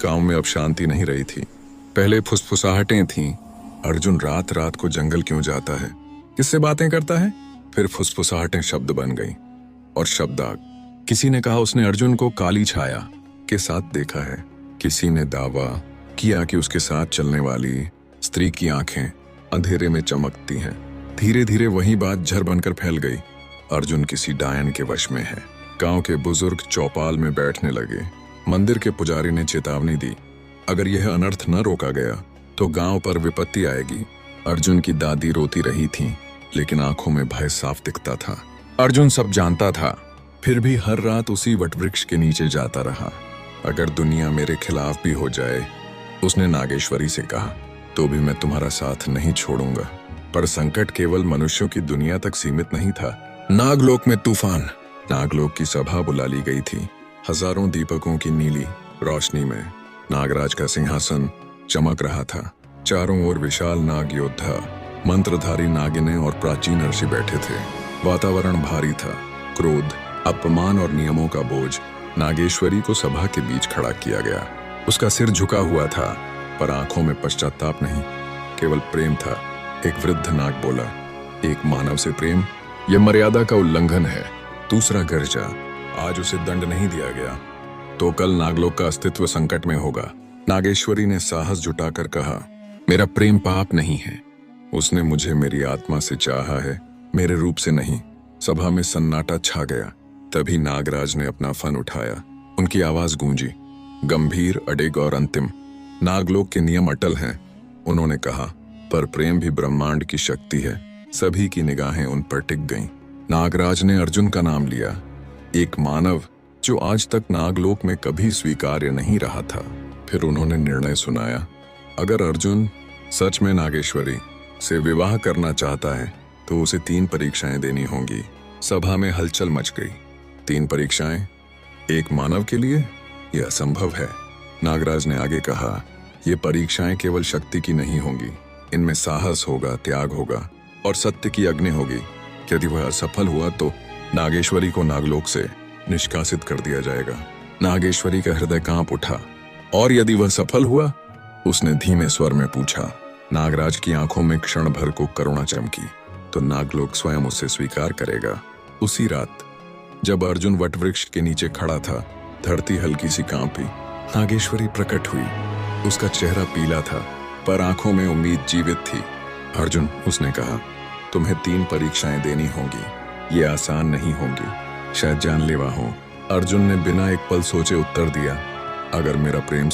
गांव में अब शांति नहीं रही थी। पहले फुसफुसाहटें थीं, अर्जुन रात रात को जंगल क्यों जाता है, किससे बातें करता है। फिर फुसफुसाहटें शब्द बन गईं और शब्द आग। किसी ने कहा उसने अर्जुन को काली छाया के साथ देखा है। किसी ने दावा किया कि उसके साथ चलने वाली स्त्री की आंखें अंधेरे में चमकती हैं। धीरे धीरे वही बात झर बनकर फैल गई। अर्जुन किसी डायन के वश में है। गांव के बुजुर्ग चौपाल में बैठने लगे। मंदिर के पुजारी ने चेतावनी दी, अगर यह अनर्थ न रोका गया तो गांव पर विपत्ति आएगी। अर्जुन की दादी रोती रही थी, लेकिन आंखों में भय साफ दिखता था। अर्जुन सब जानता था, फिर भी हर रात उसी वटवृक्ष के नीचे जाता रहा। अगर दुनिया मेरे खिलाफ भी हो जाए, उसने नागेश्वरी से कहा, तो भी मैं तुम्हारा साथ नहीं छोड़ूंगा। पर संकट केवल मनुष्यों की दुनिया तक सीमित नहीं था। नागलोक में तूफान। नागलोक की सभा बुला ली गई थी। हजारों दीपकों की नीली रोशनी में नागराज का सिंहासन चमक रहा था। चारों ओर विशाल नाग योद्धा, मंत्रधारी नागिनें और प्राचीन ऋषि बैठे थे। वातावरण भारी था। क्रोध, अपमान और नियमों का बोझ नागेश्वरी को सभा के बीच खड़ा किया गया। उसका सिर झुका हुआ था, पर आंखों में पश्चाताप नहीं, केवल प्रेम था। एक वृद्ध नाग बोला, एक मानव से प्रेम, यह मर्यादा का उल्लंघन है। दूसरा गर्जा, आज उसे दंड नहीं दिया गया तो कल नागलोक का अस्तित्व संकट में होगा। नागेश्वरी ने साहस जुटाकर कहा, मेरा प्रेम पाप नहीं है। उसने मुझे मेरी आत्मा से चाहा है, मेरे रूप से नहीं। सभा में सन्नाटा छा गया। तभी नागराज ने अपना फन उठाया। उनकी आवाज गूंजी, गंभीर, अडिग और अंतिम। नागलोक के नियम अटल हैं। उन्होंने कहा, पर प्रेम भी ब्रह्मांड की शक्ति है। सभी की निगाहें उन पर टिक गईं। नागराज ने अर्जुन का नाम लिया, एक मानव जो आज तक नागलोक में कभी स्वीकार्य नहीं रहा था। फिर उन्होंने निर्णय सुनाया, अगर अर्जुन सच में नागेश्वरी से विवाह करना चाहता है तो उसे 3 परीक्षाएं देनी होंगी। सभा में हलचल मच गई। 3 परीक्षाएं एक मानव के लिए? यह असंभव है। नागराज ने आगे कहा, ये परीक्षाएं केवल शक्ति की नहीं होंगी, इनमें साहस होगा, त्याग होगा और सत्य की अग्नि होगी। यदि वह असफल हुआ तो नागेश्वरी को नागलोक से निष्कासित कर दिया जाएगा। नागेश्वरी का हृदय कांप उठा। और यदि वह सफल हुआ? उसने धीमे स्वर में पूछा। नागराज की आंखों में क्षण भर को करुणा चमकी, तो नागलोक स्वयं उसे स्वीकार करेगा। उसी रात जब अर्जुन वटवृक्ष के नीचे खड़ा था, धरती हल्की सी कांपी। नागेश्वरी प्रकट हुई। उसका चेहरा पीला था, पर आंखों में उम्मीद जीवित थी। अर्जुन, उसने कहा, तुम्हें 3 परीक्षाएं देनी होंगी। ये आसान नहीं होंगी, शायद जानलेवा हो। अर्जुन ने बिना एक पल सोचे उत्तर दिया, अगर मेरा प्रेम